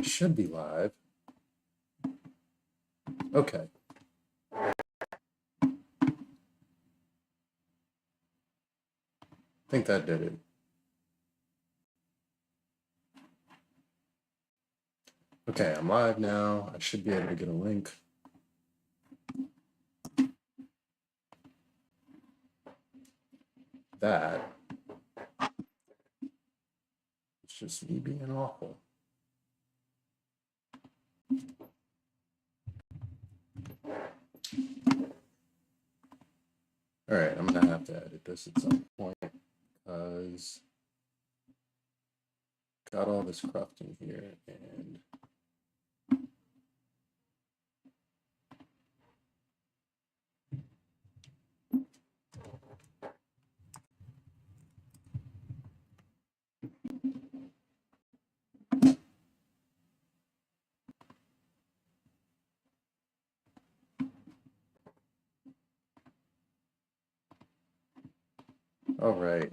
should be live. Okay. I think that did it. Okay, I'm live now. I should be able to get a link. That is just me being awful. All right, I'm gonna have to edit this at some point because got all this cruft in here and all right.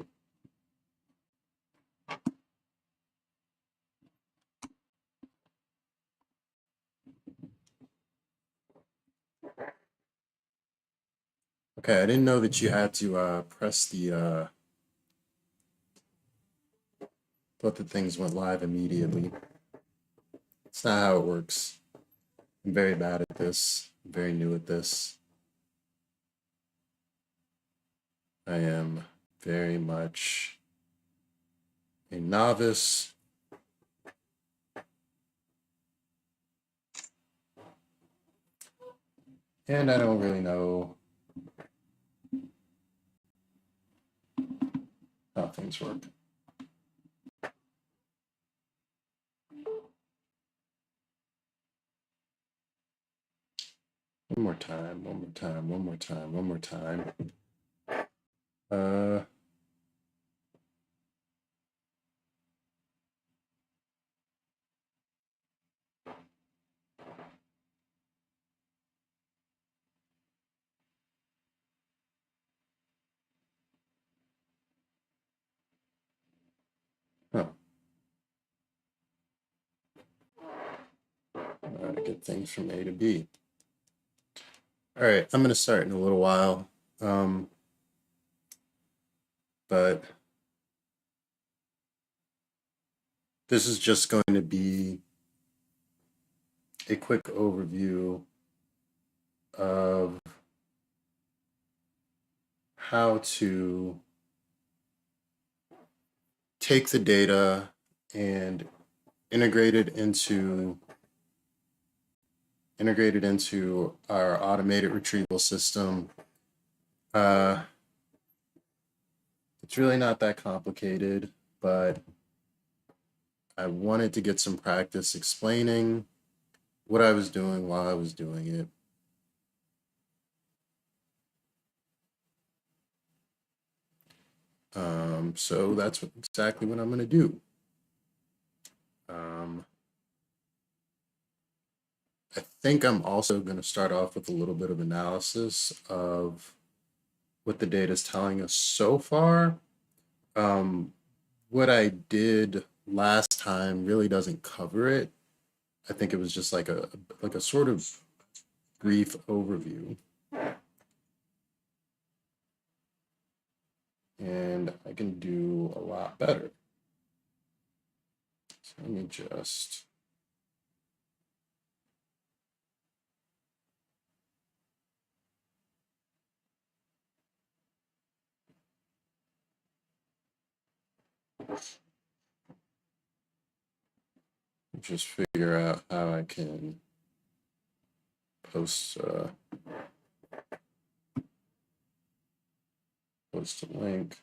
Okay, I didn't know that you had to press the thought that things went live immediately. It's not how it works. I'm very bad at this. I'm very new at this. I am very much a novice. And I don't really know how things work. One more time, one more time, one more time, one more time. Oh. Get things from A to B. All right, I'm going to start in a little while. But this is just going to be a quick overview of how to take the data and integrate it into our automated retrieval system. It's really not that complicated, but I wanted to get some practice explaining what I was doing while I was doing it. So that's exactly what I'm going to do. I think I'm also going to start off with a little bit of analysis of what the data is telling us so far. What I did last time really doesn't cover it. I think it was just like a sort of brief overview. And I can do a lot better. So let me just figure out how I can post a link.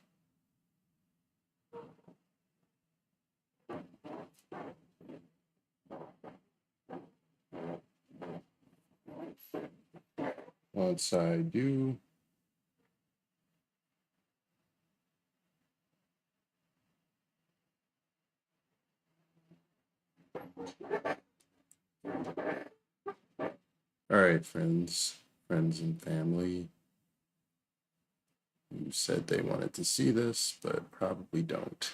Once I do, all right, friends and family who said they wanted to see this, but probably don't.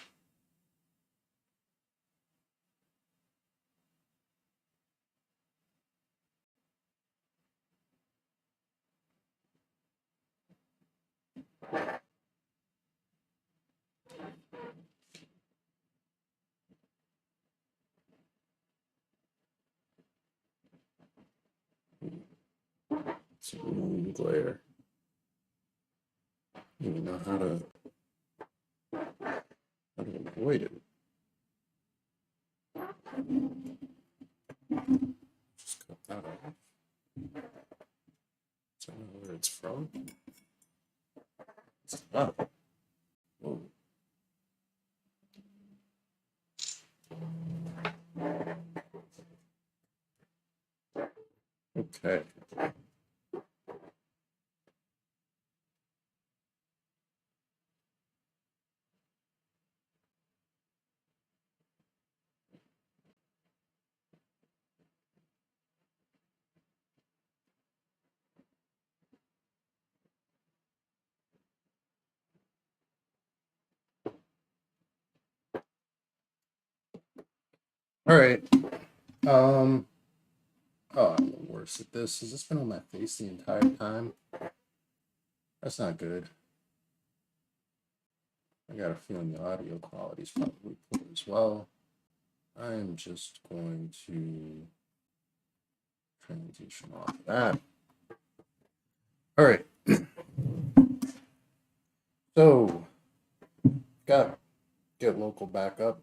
glare. I don't even know how to avoid it. Just cut that off. I don't know where it's from. It's not. Whoa. Okay. All right. Oh, I'm the worst at this. Has this been on my face the entire time? That's not good. I got a feeling the audio quality is probably poor as well. I'm just going to transition off of that. All right. So, got get local backup.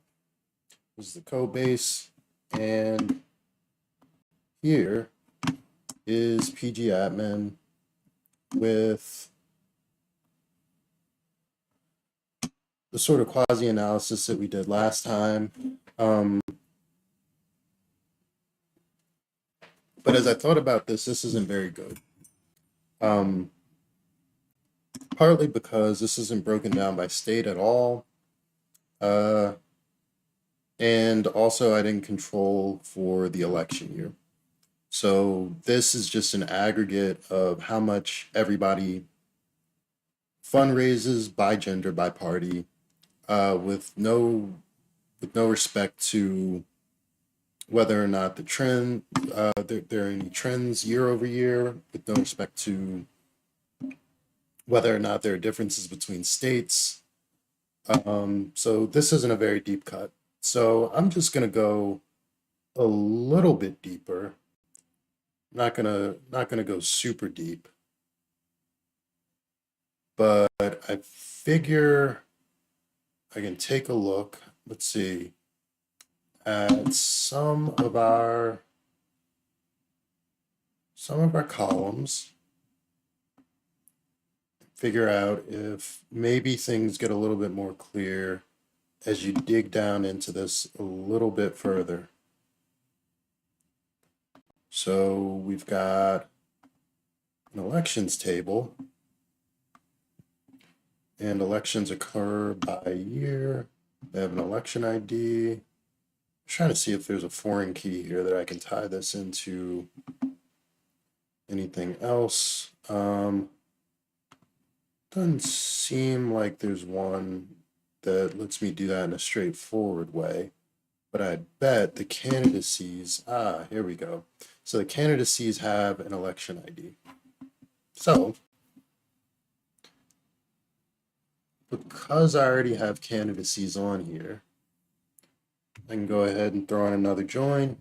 This is the code base, and here is pgadmin with the sort of quasi analysis that we did last time. But as I thought about this isn't very good. Partly because this isn't broken down by state at all. And also I didn't control for the election year. So this is just an aggregate of how much everybody fundraises by gender, by party, with no respect to whether or not the trend there are any trends year over year, with no respect to whether or not there are differences between states. So this isn't a very deep cut. So I'm just gonna go a little bit deeper. Not gonna go super deep, but I figure I can take a look. Let's see at some of our columns. Figure out if maybe things get a little bit more clear as you dig down into this a little bit further. So we've got an elections table, and elections occur by year. They have an election ID. I'm trying to see if there's a foreign key here that I can tie this into anything else. Doesn't seem like there's one that lets me do that in a straightforward way, but I bet the candidacies, here we go. So the candidacies have an election ID. So, because I already have candidacies on here, I can go ahead and throw in another join.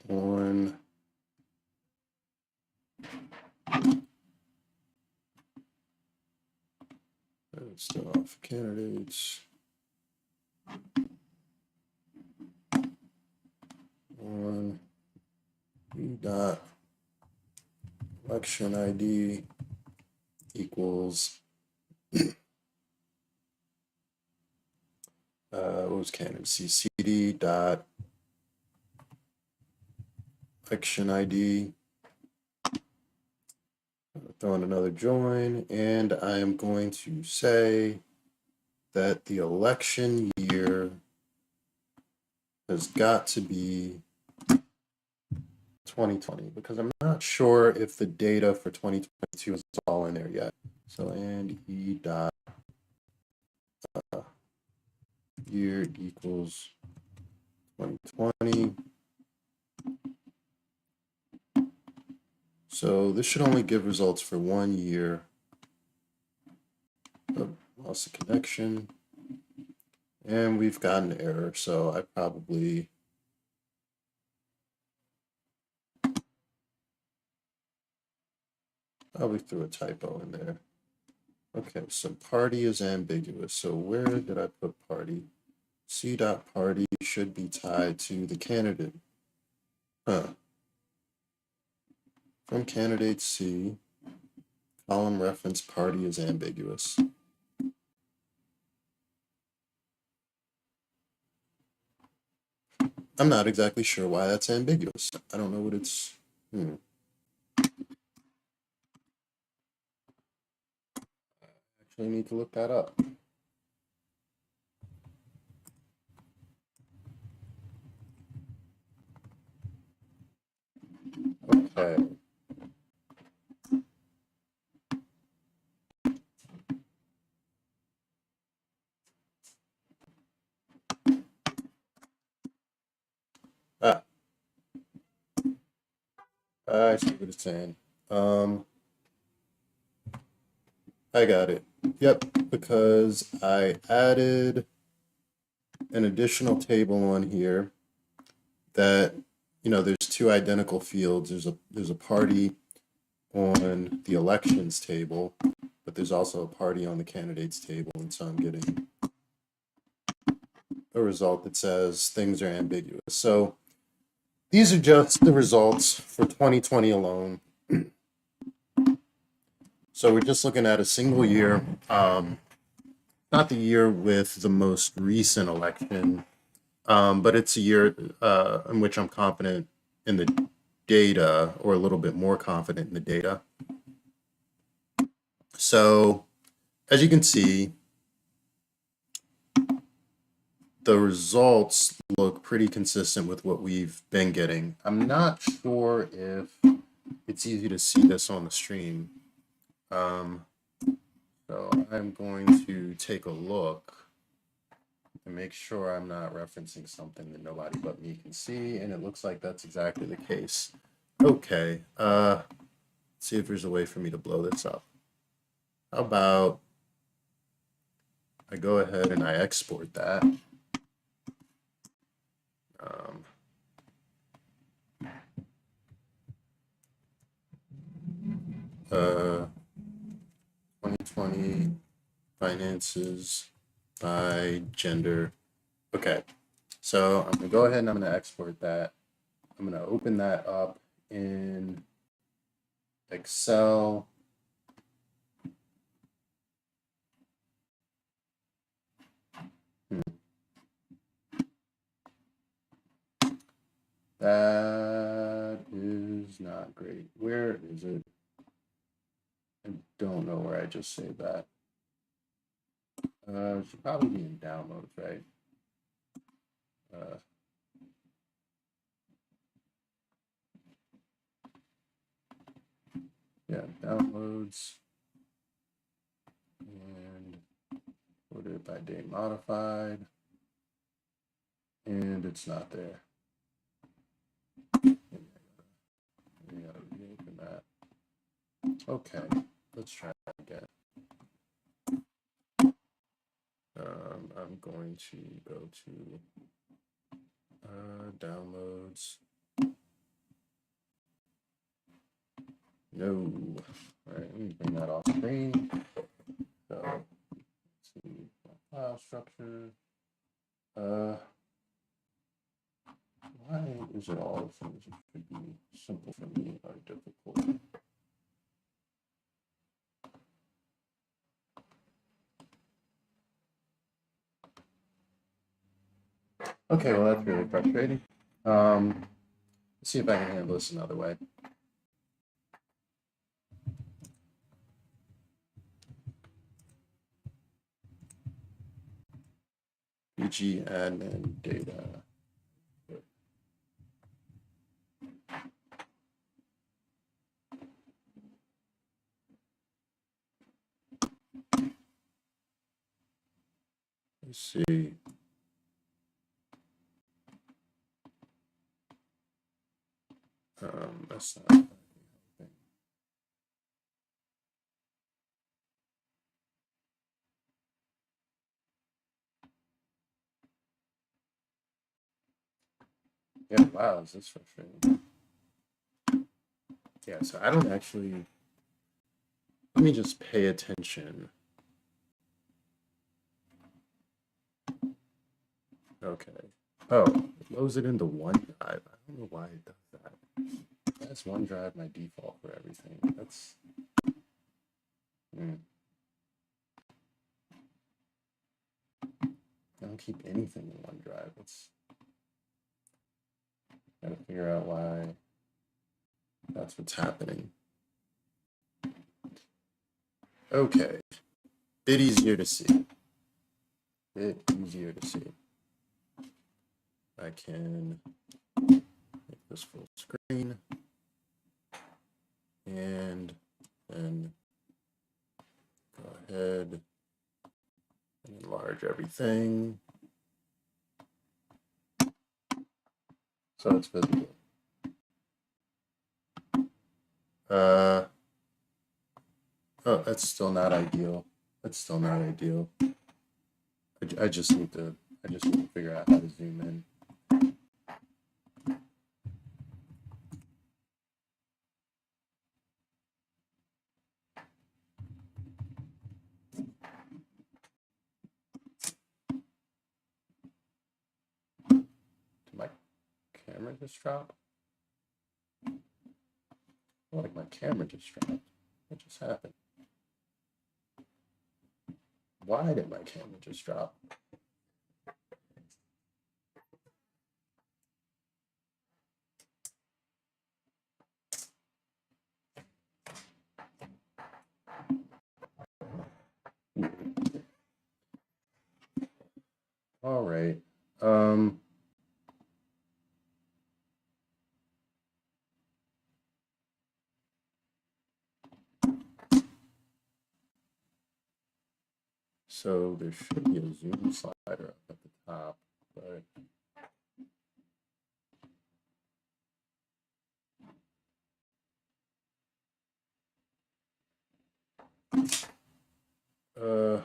On still off candidates. On E dot election ID equals what was candidacy? CD dot election ID. Throw in another join, and I am going to say that the election year has got to be 2020, because I'm not sure if the data for 2022 is all in there yet. So and E dot year equals 2020. So this should only give results for 1 year. Oh, lost a connection. And we've got an error, so I probably threw a typo in there. Okay, so party is ambiguous. So where did I put party? C dot party should be tied to the candidate. Huh. From candidate C, column reference party is ambiguous. I'm not exactly sure why that's ambiguous. I don't know what it's. Actually need to look that up. Okay. Ah, I see what it's saying. I got it. Yep, because I added an additional table on here that, there's two identical fields. There's a party on the elections table, but there's also a party on the candidates table, and so I'm getting a result that says things are ambiguous. So these are just the results for 2020 alone. So we're just looking at a single year, not the year with the most recent election, but it's a year in which I'm confident in the data, or a little bit more confident in the data. So as you can see, the results look pretty consistent with what we've been getting. I'm not sure if it's easy to see this on the stream. So I'm going to take a look and make sure I'm not referencing something that nobody but me can see, and it looks like that's exactly the case. Okay, let's see if there's a way for me to blow this up. How about I go ahead and I export that. 2020 finances by gender. Okay, so I'm gonna go ahead and I'm gonna export that. I'm gonna open that up in Excel. That is not great. Where is it? I don't know where I just saved that. It should probably be in downloads, right? Yeah, downloads, and put it by date modified, and it's not there. We gotta reopen that. Okay, let's try that again. I'm going to go to downloads. No. All right, let me bring that off screen. So let's see, file structure. Why is it all the things that should be simple for me are difficult? Okay, well, that's really frustrating. Let's see if I can handle this another way. PG admin data. Let's see. That's not. Yeah, wow, is this frustrating? Yeah, so I don't actually, let me just pay attention. Okay. Oh, it loads it into OneDrive. I don't know why it does that. That's OneDrive my default for everything. That's, I don't keep anything in OneDrive. It's, gotta figure out why that's what's happening. Okay. Bit easier to see. Bit easier to see. I can make this full screen and then go ahead and enlarge everything so it's visible. Oh, that's still not ideal. That's still not ideal. I just need to figure out how to zoom in. Did my camera just drop? Oh, like my camera just dropped. What just happened? Why did my camera just drop? All right. So there should be a zoom slider up at the top, but uh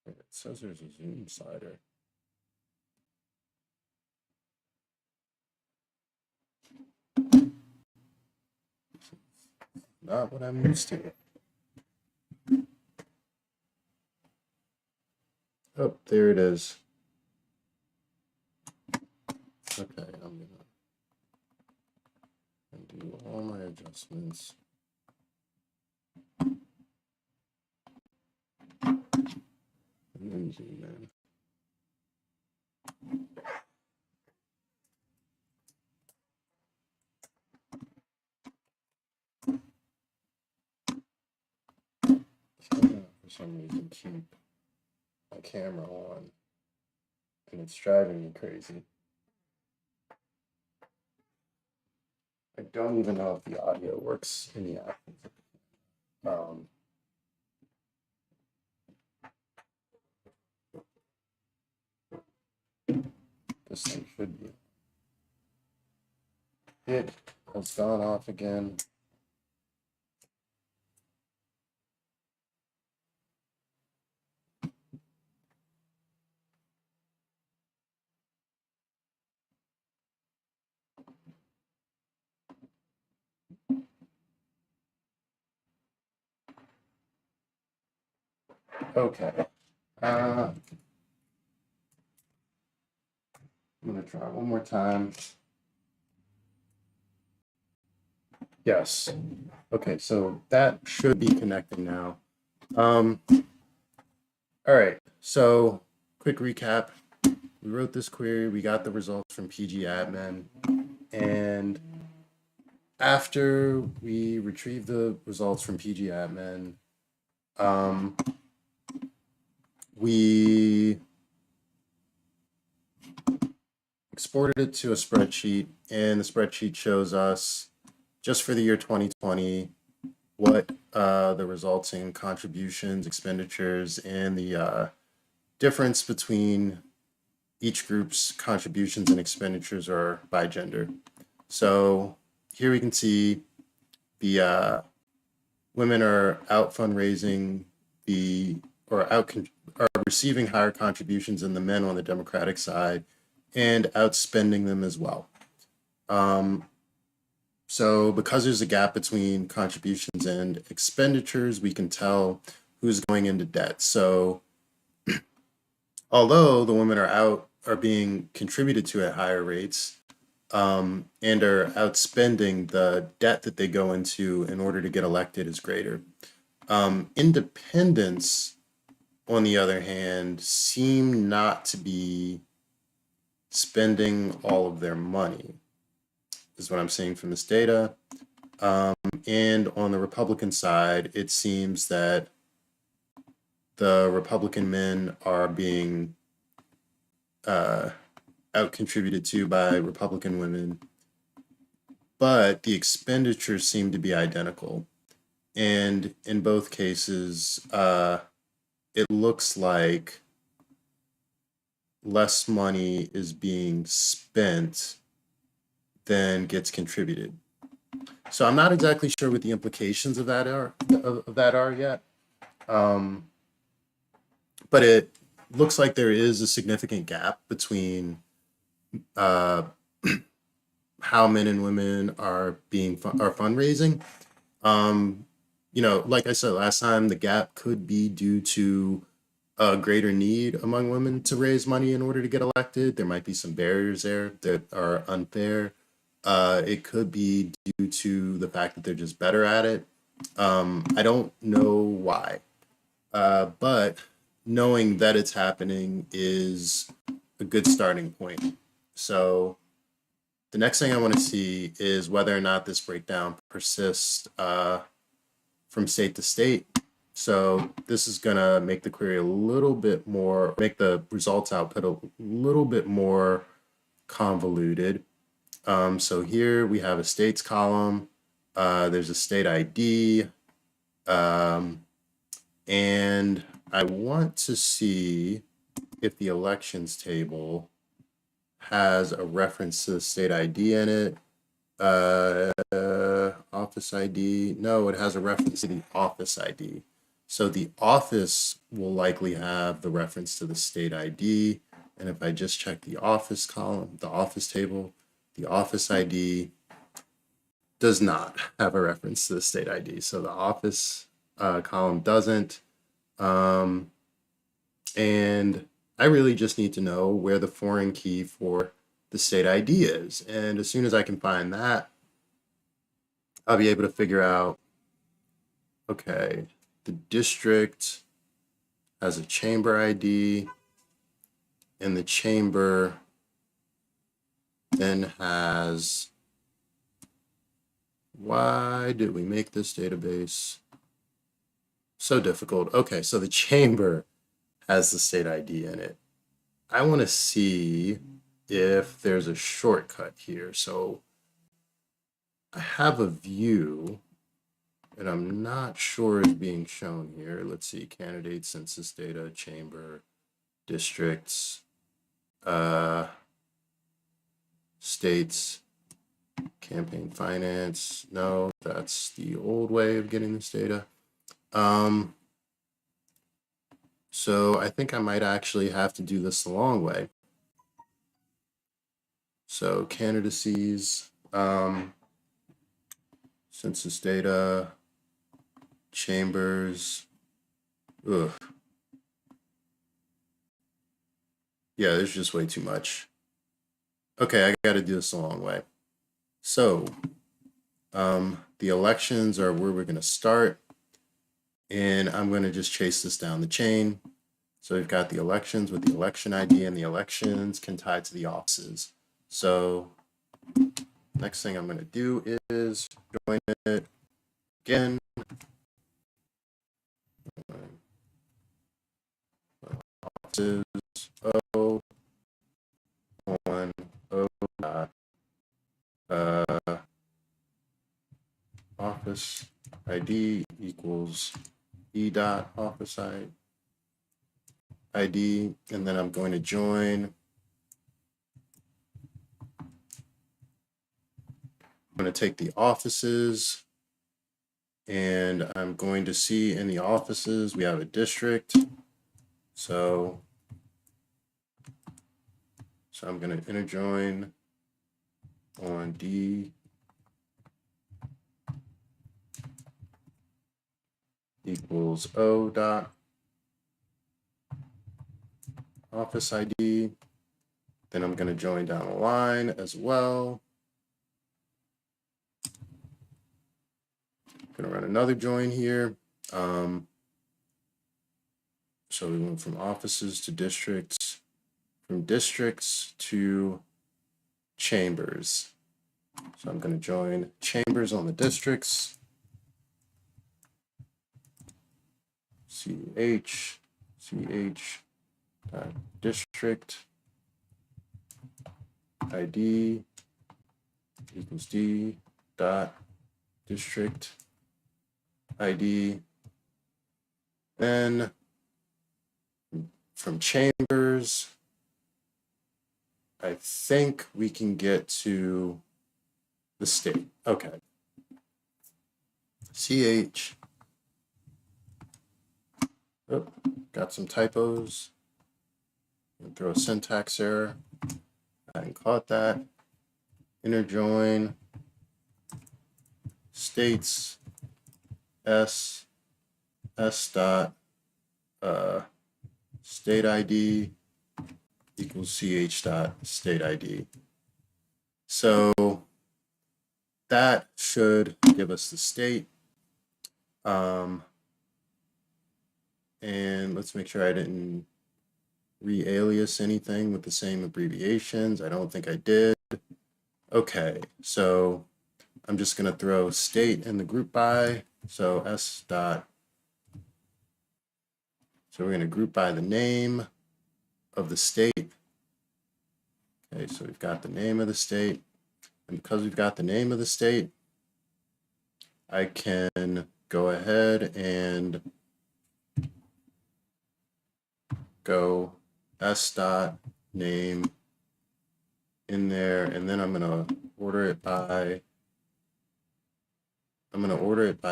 it says there's a zoom slider. Not what I'm used to. Oh, there it is. Okay, I'm gonna undo all my adjustments. And then zoom in. For some reason, keep my camera on, and it's driving me crazy. I don't even know if the audio works in the app. This thing should be. It has gone off again. Okay. I'm gonna try one more time. Yes. Okay, so that should be connecting now. All right, so quick recap. We wrote this query, we got the results from pgadmin, and after we retrieved the results from pgadmin, we exported it to a spreadsheet, and the spreadsheet shows us just for the year 2020 what the resulting contributions, expenditures, and the difference between each group's contributions and expenditures are by gender. So here we can see the women are out fundraising are receiving higher contributions than the men on the Democratic side and outspending them as well. So because there's a gap between contributions and expenditures, we can tell who's going into debt. So although the women are being contributed to at higher rates, and are outspending, the debt that they go into in order to get elected is greater. Independents, on the other hand, seem not to be spending all of their money, is what I'm seeing from this data. And on the Republican side, it seems that the Republican men are being out contributed to by Republican women, but the expenditures seem to be identical. And in both cases, it looks like less money is being spent than gets contributed. So I'm not exactly sure what the implications of that are yet. But it looks like there is a significant gap between how men and women are fundraising. Like I said last time, the gap could be due to a greater need among women to raise money in order to get elected. There might be some barriers there that are unfair. It could be due to the fact that they're just better at it. I don't know why, but knowing that it's happening is a good starting point. So the next thing I want to see is whether or not this breakdown persists from state to state. So this is going to make the query make the results output a little bit more convoluted. So here we have a states column. There's a state ID. And I want to see if the elections table has a reference to the state ID in it. Office ID. No, it has a reference to the office ID. So the office will likely have the reference to the state ID. And if I just check the office column, the office table, the office ID does not have a reference to the state ID. So the office column doesn't. And I really just need to know where the foreign key for the state ID is. And as soon as I can find that, I'll be able to figure out, okay, the district has a chamber ID, and the chamber then has, why did we make this database so difficult? Okay, so the chamber has the state ID in it. I want to see if there's a shortcut here. So I have a view, and I'm not sure is being shown here. Let's see, candidates, census data, chamber, districts, states, campaign finance. No, that's the old way of getting this data. So I think I might actually have to do this the long way. So candidacies, census data, chambers. Ugh. Yeah, there's just way too much. Okay, I got to do this the long way. So the elections are where we're going to start. And I'm going to just chase this down the chain. So we've got the elections with the election ID, and the elections can tie to the offices. So next thing I'm going to do is join it again. Offices O on O dot office ID equals E dot office ID, and then I'm going to join going to take the offices, and I'm going to see in the offices we have a district. So I'm going to inner join on D equals O dot office ID. Then I'm going to join down a line as well. I'm going to run another join here. So we went from offices to districts, from districts to chambers. So I'm going to join chambers on the districts. CH district ID equals D dot district ID. Then from chambers, I think we can get to the state. Okay. CH. Oh, got some typos. Throw a syntax error. I hadn't caught that. Inner join states s dot state ID equals ch dot state ID. So that should give us the state. And let's make sure I didn't re-alias anything with the same abbreviations. I don't think I did. Okay, so I'm just going to throw state in the group by. So s dot. So we're going to group by the name of the state. Okay, so we've got the name of the state. And because we've got the name of the state, I can go ahead and go s dot name in there, and then I'm going to order it by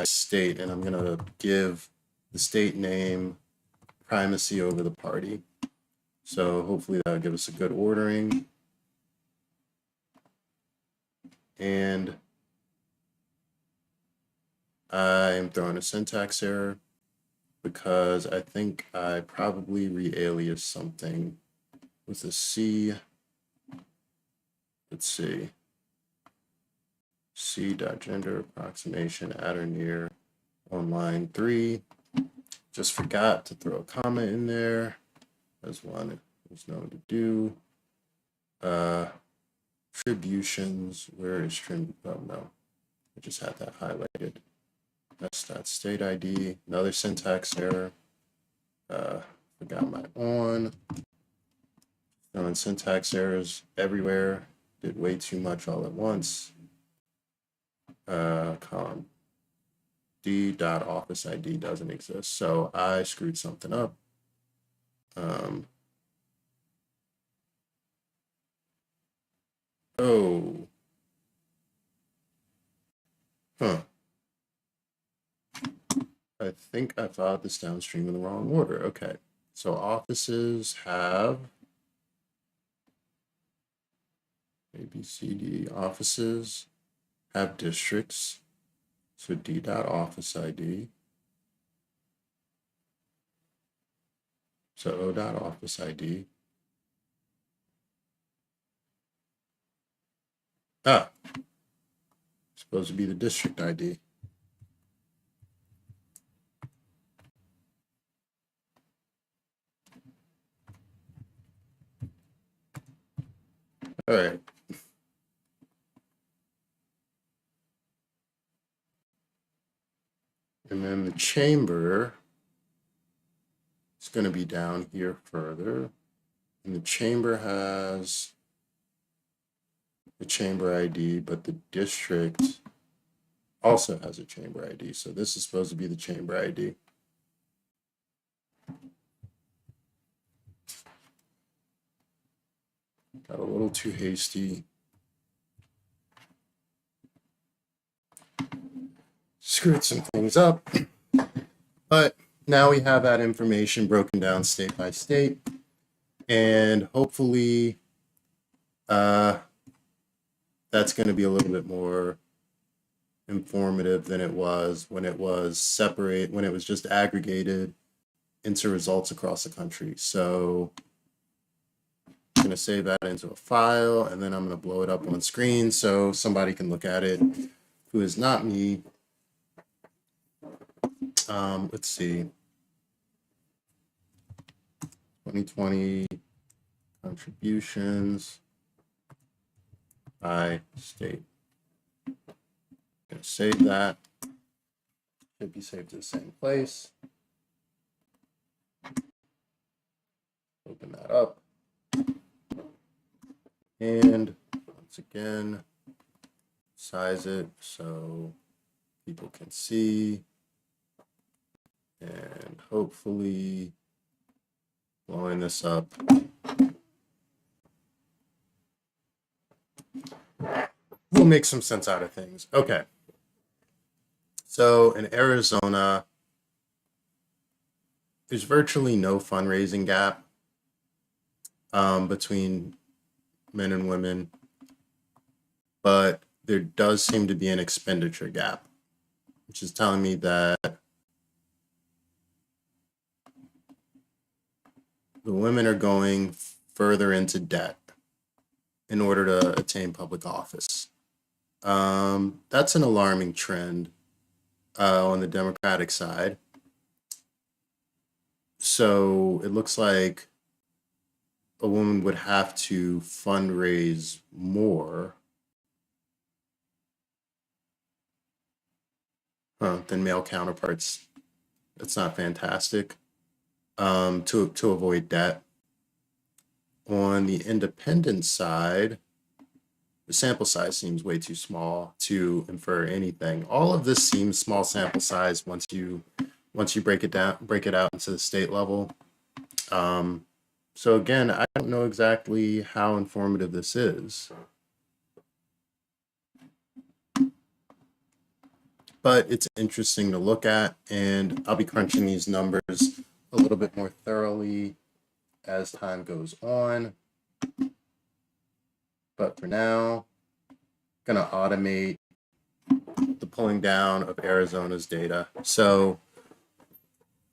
state, and I'm going to give the state name primacy over the party. So hopefully that'll give us a good ordering. And I'm throwing a syntax error because I think I probably re-aliased something with a C. Let's see. C.gender approximation at or near on line 3. Just forgot to throw a comma in there, as one is known to do. Attributions, where is trim? Oh no, I just had that highlighted. That's that state ID, another syntax error. Forgot my on. Throwing syntax errors everywhere. Did way too much all at once. Column D dot office ID doesn't exist, so I screwed something up. Oh. Huh. I think I filed this downstream in the wrong order. Okay. So offices have A, B, C, D. Offices have districts. So D dot office ID. So O dot office ID. Ah, supposed to be the district ID. All right. And then the chamber is going to be down here further. And the chamber has the chamber ID, but the district also has a chamber ID. So this is supposed to be the chamber ID. Got a little too hasty. screwed some things up. But now we have that information broken down state by state. And hopefully that's going to be a little bit more informative than it was when it was just aggregated into results across the country. So I'm going to save that into a file, and then I'm going to blow it up on screen so somebody can look at it who is not me. Let's see. 2020 contributions by state. I'm going to save that. Should be saved to the same place. Open that up. And once again, size it so people can see. And hopefully blowing this up will make some sense out of things. Okay. So in Arizona, there's virtually no fundraising gap between men and women, but there does seem to be an expenditure gap, which is telling me that the women are going further into debt in order to attain public office. That's an alarming trend on the Democratic side. So it looks like a woman would have to fundraise more than male counterparts. That's not fantastic. To avoid debt. On the independent side, the sample size seems way too small to infer anything. All of this seems small sample size once you break it out into the state level. So again, I don't know exactly how informative this is, but it's interesting to look at, and I'll be crunching these numbers a little bit more thoroughly as time goes on. But for now, I'm going to automate the pulling down of Arizona's data. So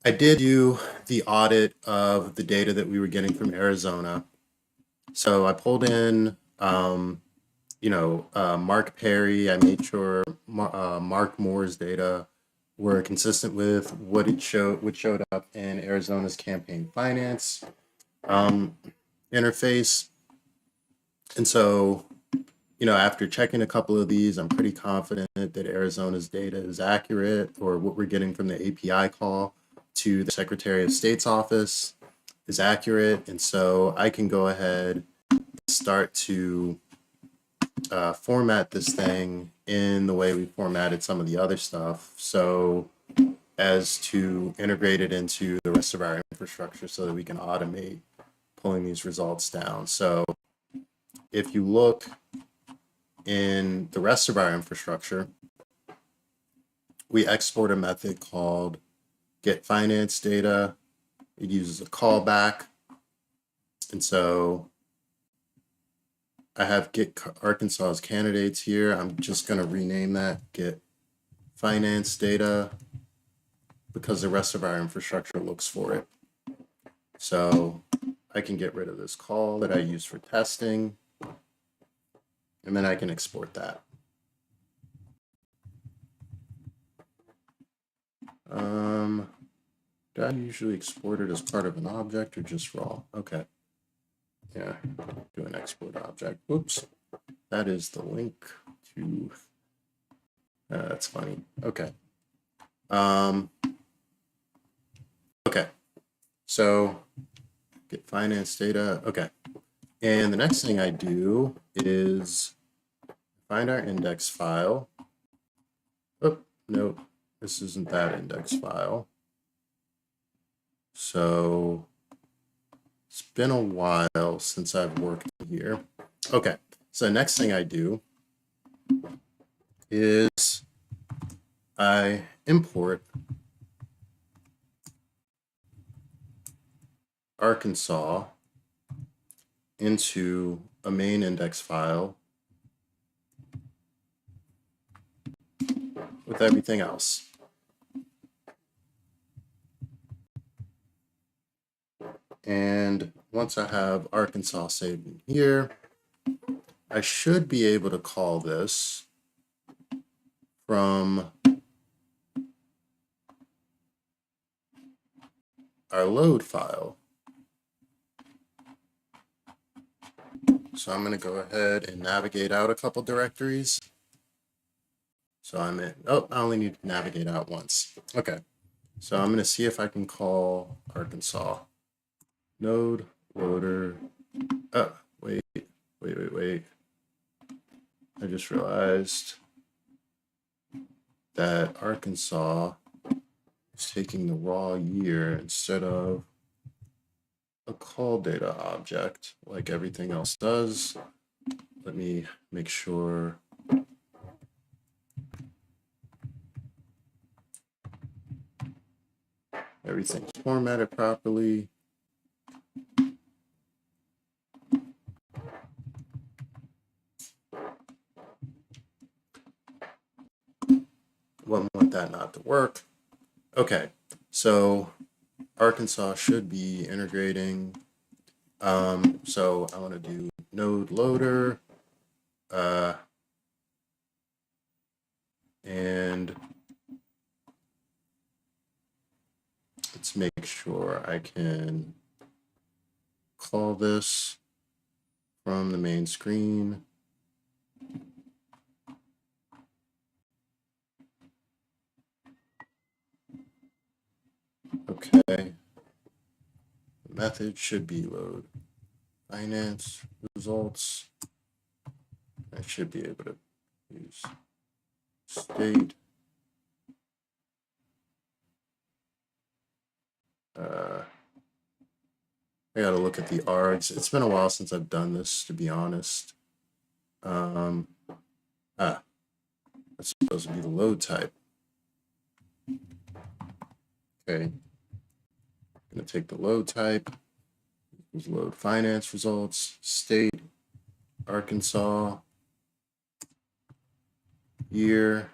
I did do the audit of the data that we were getting from Arizona. So I pulled in, Mark Perry. I made sure Mark Moore's data were consistent with what showed up in Arizona's campaign finance interface. And so, after checking a couple of these, I'm pretty confident that Arizona's data is accurate, or what we're getting from the API call to the Secretary of State's office is accurate. And so I can go ahead and start to format this thing in the way we formatted some of the other stuff, so as to integrate it into the rest of our infrastructure so that we can automate pulling these results down. So if you look in the rest of our infrastructure, we export a method called get finance data. It uses a callback. And so I have get Arkansas's candidates here. I'm just going to rename that get finance data because the rest of our infrastructure looks for it. So I can get rid of this call that I use for testing, and then I can export that. Do I usually export it as part of an object or just raw? Okay. Yeah, do an export object. Whoops. That is the link to, that's funny. Okay. Okay. So get finance data. Okay. And the next thing I do is find our index file. Oh, no, this isn't that index file. So it's been a while since I've worked here. Okay, so the next thing I do is I import Arkansas into a main index file with everything else. And once I have Arkansas saved in here, I should be able to call this from our load file. So I'm going to go ahead and navigate out a couple directories. So I'm in, oh, I only need to navigate out once. Okay. So I'm going to see if I can call Arkansas. Node loader. Oh, wait. I just realized that Arkansas is taking the raw year instead of a call data object like everything else does. Let me make sure everything's formatted properly. Wouldn't want that not to work. Okay, so Arkansas should be integrating. So I want to do node loader, and let's make sure I can call this from the main screen. Okay, the method should be load finance results. I should be able to use state. I gotta look at the args. It's been a while since I've done this, to be honest. That's supposed to be the load type. Okay, I'm gonna take the load type, load finance results, state, Arkansas, year.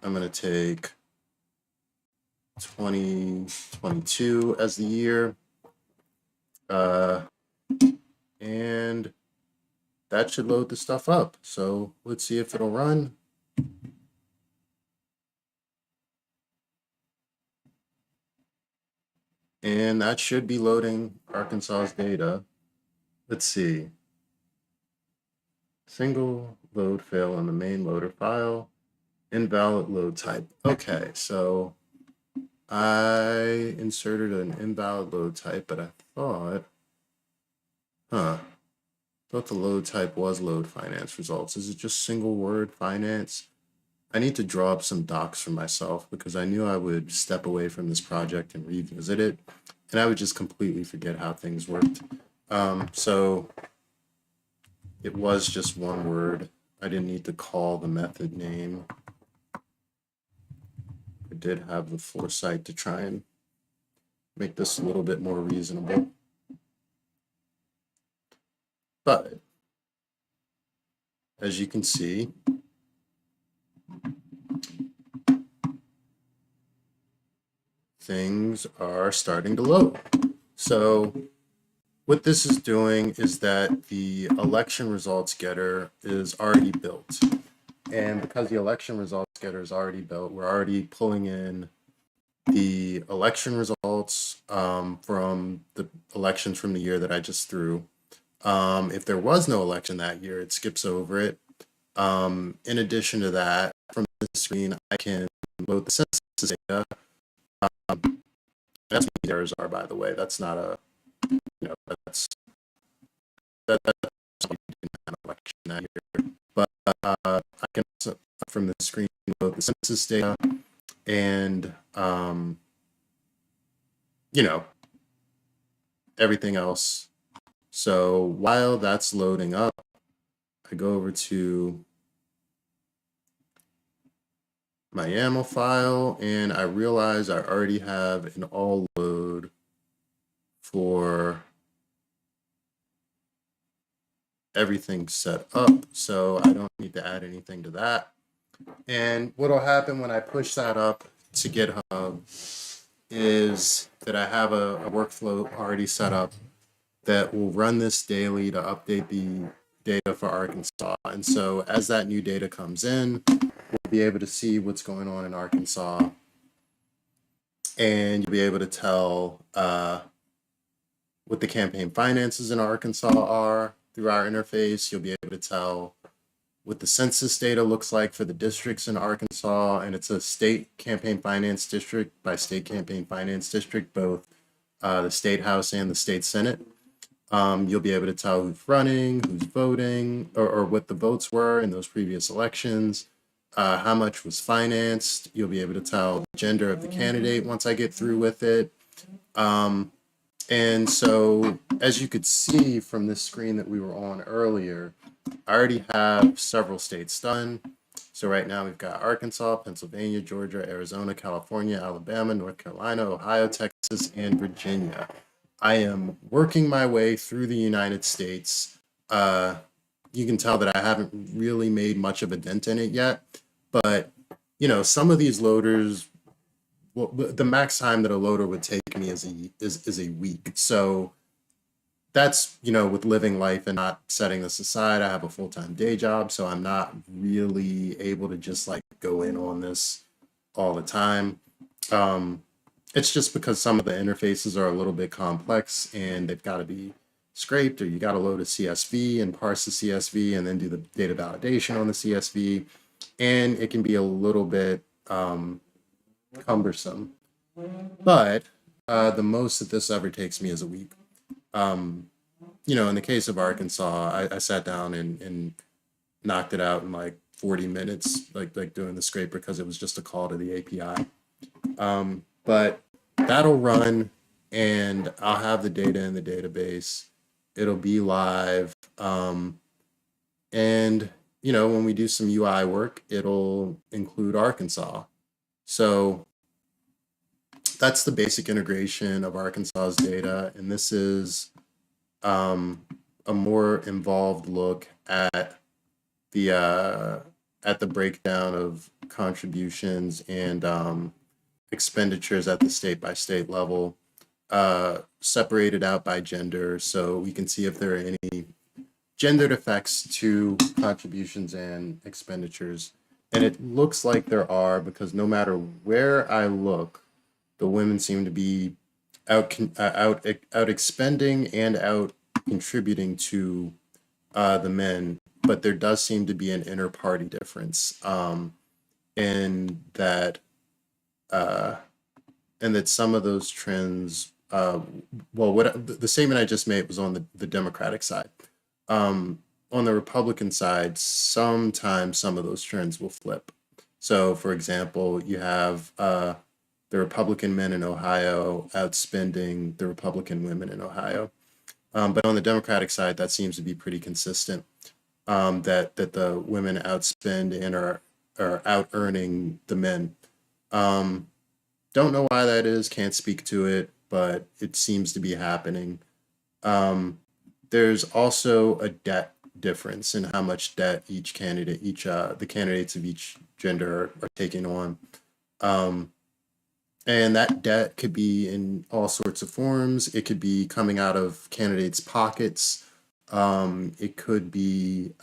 I'm gonna take 2022 as the year. And that should load the stuff up. So let's see if it'll run. And that should be loading Arkansas's data. Let's see. Single load fail in the main loader file. Invalid load type. Okay, so I inserted an invalid load type, but I thought the load type was load finance results. Is it just single word finance? I need to draw up some docs for myself because I knew I would step away from this project and revisit it, and I would just completely forget how things worked. So it was just one word. I didn't need to call the method name. I did have the foresight to try and make this a little bit more reasonable. But as you can see, things are starting to load. So what this is doing is that the election results getter is already built. And because the election results getter is already built, we're already pulling in the election results from the elections from the year that I just threw. If there was no election that year, it skips over it. In addition to that, from the screen, I can load the census data. That's what the errors are, by the way. That's not a, that's something we didn't have an election that year. But I can also, from the screen, load the census data and, everything else. So while that's loading up, I go over to my YAML file, and I realize I already have an all load for everything set up, so I don't need to add anything to that. And what'll happen when I push that up to GitHub is that I have a workflow already set up that will run this daily to update the data for Arkansas. And so as that new data comes in, we'll be able to see what's going on in Arkansas, and you'll be able to tell what the campaign finances in Arkansas are through our interface. You'll be able to tell what the census data looks like for the districts in Arkansas, and it's a state campaign finance district by state campaign finance district, both the state house and the state senate. You'll be able to tell who's running, who's voting, or what the votes were in those previous elections, how much was financed. You'll be able to tell the gender of the candidate once I get through with it. And so, as you could see from this screen that we were on earlier, I already have several states done. So right now we've got Arkansas, Pennsylvania, Georgia, Arizona, California, Alabama, North Carolina, Ohio, Texas, and Virginia. I am working my way through the United States. You can tell that I haven't really made much of a dent in it yet, but some of these loaders, well, the max time that a loader would take me is a week. So that's, with living life and not setting this aside. I have a full-time day job, so I'm not really able to just like go in on this all the time. It's just because some of the interfaces are a little bit complex and they've got to be scraped, or you got to load a CSV and parse the CSV and then do the data validation on the CSV. And it can be a little bit cumbersome. But the most that this ever takes me is a week. In the case of Arkansas, I sat down and knocked it out in like 40 minutes, like doing the scraper, because it was just a call to the API. But that'll run, and I'll have the data in the database. It'll be live. And, when we do some UI work, it'll include Arkansas. So that's the basic integration of Arkansas's data. And this is a more involved look at the breakdown of contributions and expenditures at the state by state level, separated out by gender, so we can see if there are any gendered effects to contributions and expenditures. And it looks like there are, because no matter where I look, the women seem to be out expending and out contributing to the men, but there does seem to be an inter-party difference, in that some of those trends, the statement I just made was on the Democratic side. On the Republican side, sometimes some of those trends will flip. So, for example, you have the Republican men in Ohio outspending the Republican women in Ohio. But on the Democratic side, that seems to be pretty consistent, that the women outspend and are out earning the men. Don't know why that is, can't speak to it, but it seems to be happening. There's also a debt difference in how much debt the candidates of each gender are taking on. And that debt could be in all sorts of forms. It could be coming out of candidates' pockets. It could be,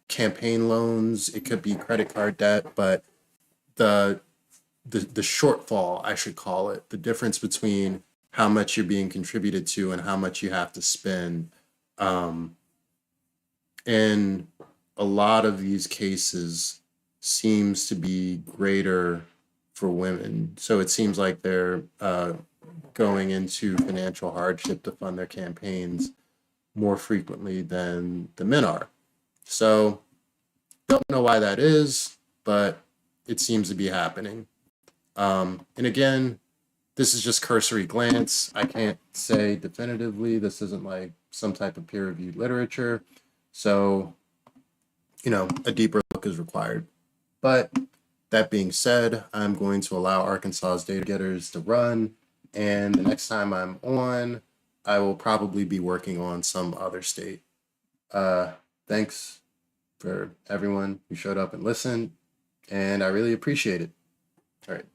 campaign loans. It could be credit card debt. But the shortfall, I should call it, the difference between how much you're being contributed to and how much you have to spend, in a lot of these cases, seems to be greater for women. So it seems like they're going into financial hardship to fund their campaigns more frequently than the men are. So don't know why that is, but it seems to be happening. And again, this is just cursory glance. I can't say definitively. This isn't like some type of peer-reviewed literature. So a deeper look is required. But that being said, I'm going to allow Arkansas's data getters to run, and the next time I'm on, I will probably be working on some other state. Thanks for everyone who showed up and listened, and I really appreciate it. All right.